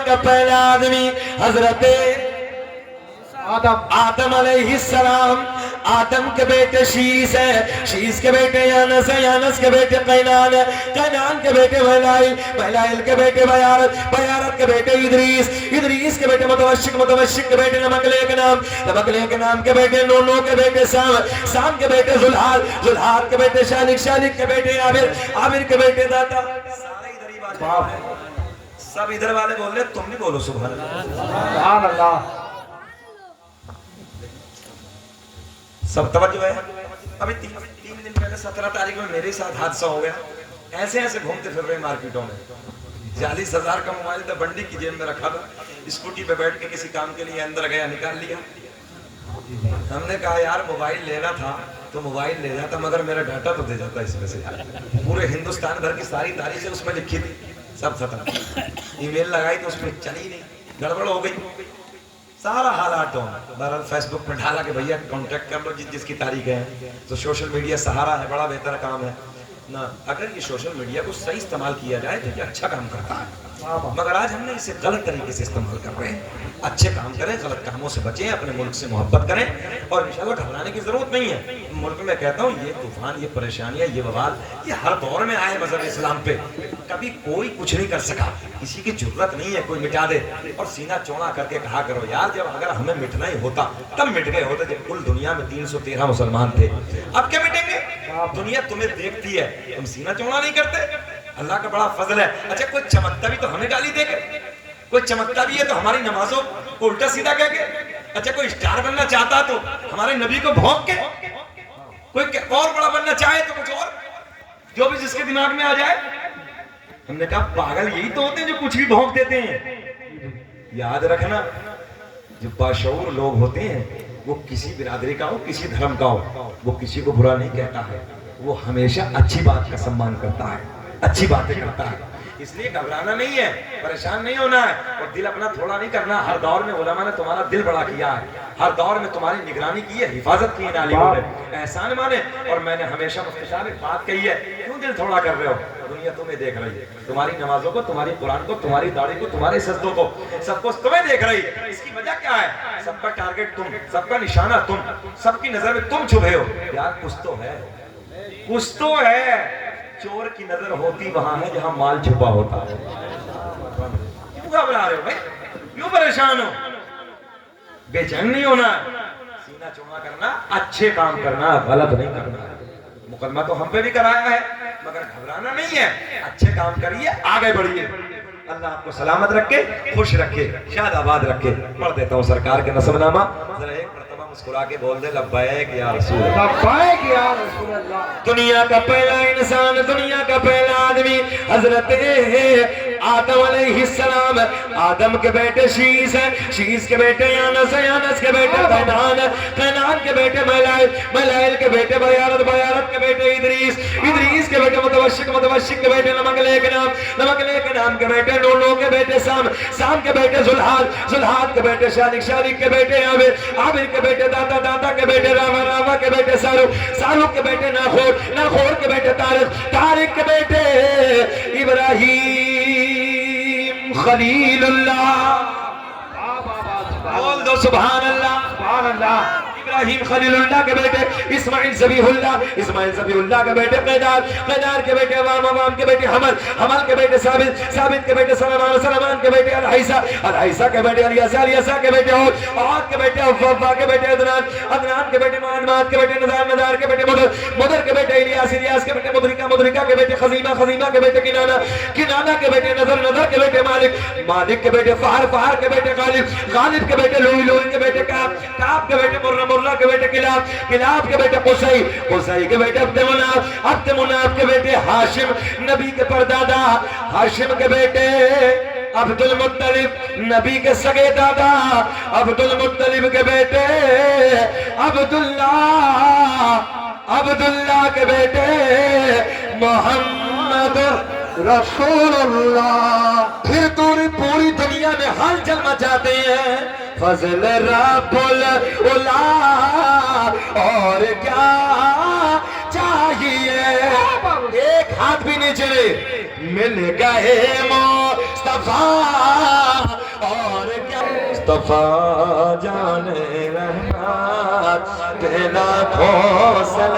کا پہلا آدمی حضرت آدم علیہ السلام. آدم کے بیٹے شیس ہیں, شیس کے بیٹے یانس ہیں, یانس کے بیٹے قینان ہیں, قینان کے بیٹے مہلائل, مہلائل کے بیٹے بیارت, بیارت کے بیٹے ادریس, ادریس کے بیٹے متوشق, متوشق کے بیٹے نمکلے کے نام, نمکلے کے نام کے بیٹے نو, نو کے بیٹے سام, سام کے بیٹے زلحال, زلحال کے بیٹے شالک, شالک کے بیٹے عامر, عامر کے بیٹے داتا. سارے ادھر ہی بات ہے, سب ادھر والے بول رہے, تم نہیں بولو سبحان اللہ, سبحان اللہ. سب توجہ ہے. ابھی 3 دن پہلے 17 تاریخ میں میرے ساتھ حادثہ ہو گیا. ایسے ایسے گھومتے پھر رہے مارکیٹوں میں, 40,000 کا موبائل تھا, بنڈی کی جیب میں رکھا تھا, اسکوٹی پہ بیٹھ کے کسی کام کے لیے اندر گیا, نکال لیا. ہم نے کہا یار موبائل لینا تھا تو موبائل لے جاتا, مگر میرا ڈاٹا تو دے جاتا اس میں سے. پورے ہندوستان بھر کی ساری تاریخیں اس میں لکھی تھی, سب ختم. ای میل لگائی تو اس میں چلی نہیں, گڑبڑ ہو گئی, سارا حالات ہو. بہرحال فیس بک پہ ڈالا کہ بھیا کانٹیکٹ کر لو جس کی تاریخ ہے. تو سوشل میڈیا سہارا ہے, بڑا بہتر کام ہے نا. اگر یہ سوشل میڈیا کو صحیح استعمال کیا جائے تو یہ اچھا کام کرتا ہے, مگر آج ہم نے اسے غلط طریقے سے استعمال کر رہے ہیں. اچھے کام کریں, غلط کاموں سے بچیں, اپنے ملک سے محبت کریں, اور انشاءاللہ گھبرانے کی ضرورت نہیں ہے. ملک میں کہتا ہوں یہ طوفان, یہ پریشانیاں, یہ وبال, یہ ہر دور میں آئے مذہب اسلام پہ. کبھی کوئی کچھ نہیں کر سکا, کسی کی ضرورت نہیں ہے کوئی مٹا دے. اور سینہ چوڑا کر کے کہا کرو یار جب اگر ہمیں مٹنا ہی ہوتا تب مٹ گئے ہوتے, جب کل دنیا میں 313 مسلمان تھے, اب کیا مٹیں گے؟ دنیا تمہیں دیکھتی ہے, تم سینہ چوڑا نہیں کرتے. اللہ کا بڑا فضل ہے. اچھا کوئی چمکتا بھی تو ہمیں گالی دے کے, کوئی چمکتا بھی ہے تو ہماری نمازوں کو الٹا سیدھا کہہ کے, اچھا کوئی اسٹار بننا چاہتا تو ہمارے نبی کو بھونک کے, کوئی اور بڑا بننا چاہے تو کچھ اور, جو بھی جس کے دماغ میں آ جائے. ہم نے کہا پاگل یہی تو ہوتے ہیں جو کچھ بھی بھونک دیتے ہیں. یاد رکھنا جو باشعور لوگ ہوتے ہیں وہ کسی برادری کا ہو, کسی دھرم کا ہو, وہ کسی کو برا نہیں کہتا ہے, وہ ہمیشہ اچھی بات کا سمان کرتا ہے, اچھی باتیں کرتا ہے. اس لیے گھبرانا نہیں ہے, پریشان نہیں ہونا ہے, اور دل اپنا تھوڑا نہیں کرنا. ہر دور میں علماء نے تمہارا دل بڑا کیا ہے, ہر دور میں تمہاری نگرانی کی ہے, حفاظت کی ہے, عالموں نے احسان مانے. اور میں نے ہمیشہ مفتی صاحب ایک بات کہی ہے, کیوں دل تھوڑا کر رہے ہو؟ دنیا تمہیں دیکھ رہی ہے, تمہاری نمازوں کو, تمہاری قرآن کو, تمہاری داڑھی کو, تمہارے سجدوں کو, سب کو تمہیں دیکھ رہی ہے. اس کی وجہ کیا ہے؟ سب کا ٹارگٹ تم, سب کا نشانہ تم, سب کی نظر میں تم چھپے ہو. یار کچھ تو ہے, کچھ تو ہے. چور کی نظر ہوتی وہاں ہے جہاں مال چھپا ہوتا ہے. کیوں گھبرا رہے ہو بھائی, کیوں پریشان ہو؟ بے چین نہیں ہونا, سینہ چوڑا کرنا, اچھے کام کرنا, غلط نہیں کرنا. مقدمہ تو ہم پہ بھی کرایا ہے, مگر گھبرانا نہیں ہے. اچھے کام کریے, آگے بڑھیے. اللہ آپ کو سلامت رکھے, خوش رکھے, شاد آباد رکھے. پڑھ دیتا ہوں سرکار کے نسب نامہ, ذرا ایک مرتبہ مسکرا کے بول دے لبیک یا رسول اللہ, لبیک یا رسول اللہ. دنیا کا پہلا انسان, دنیا کا پہلا آدمی حضرت آدم علیہ السلام. آدم کے بیٹے شیس ہیں, شیس کے بیٹے یانس ہیں, یانس کے بیٹے قینان ہیں, قینان کے بیٹے مہلائل, مہلائل کے بیٹے بیارت, بیارت کے بیٹے ادریس, ادریس کے بیٹے متوشق, متوشق کے بیٹے نمکلے کے نام, نمکلے کے نام کے بیٹے نو, نو کے بیٹے سام, سام کے بیٹے زلحال, زلحال کے بیٹے شالک, شالک کے بیٹے عامر, عامر کے بیٹے داتا, داتا کے بیٹے راما, راما کے بیٹے سارو, سارو کے بیٹے ناخور, ناخور کے بیٹے طارق, طارق کے بیٹے ابراہیم خلیل اللہ. بول دو سبحان اللہ, سبحان اللہ. ابراہیم خلیل اللہ کے بیٹے اسماعیل ذبیح اللہ, اسماعیل ذبیح اللہ کے بیٹے قیدار, قیدار کے بیٹے عوام, عوام کے بیٹے حمل, حمل کے بیٹے ثابت, ثابت کے بیٹے سلمان, سلمان کے بیٹے الحیسہ, الحیسہ کے بیٹے الیسہ, الیسہ کے بیٹے عود کے بیٹے افوا کے بیٹے عدنان, عدنان کے بیٹے معاد, معاد کے بیٹے نزار, نزار کے بیٹے مدر, مدر کے بیٹے الیاس, الیاس کے بیٹے مدرکہ, مدرکہ کے بیٹے خزیمہ, خزیمہ کے بیٹے کنانہ, کنانہ کے بیٹے نظر, نظر کے بیٹے مالک, مالک کے بیٹے فہر, فہر کے بیٹے غالب, غالب کے بیٹے لوئی, لوئی کے بیٹے کعب, کعب کے بیٹے مرہ, مرہ کے بیٹے کلاب, کلاب کے بیٹے قصی, قصی کے بیٹے عبد مناف, عبد مناف کے بیٹے ہاشم, نبی کے پردادا, ہاشم کے بیٹے عبد المطلب, نبی کے سگے دادا, عبد المطلب کے بیٹے عبداللہ, عبداللہ کے بیٹے محمد رسول اللہ. پھر پوری دنیا میں ہلچل مچاتے ہیں, فضل رب العلا اور کیا چاہیے. ایک ہاتھ بھی نہیں چلے, مل گئے مصطفیٰ مصطفیٰ جان رحمت تیرا کھو سلام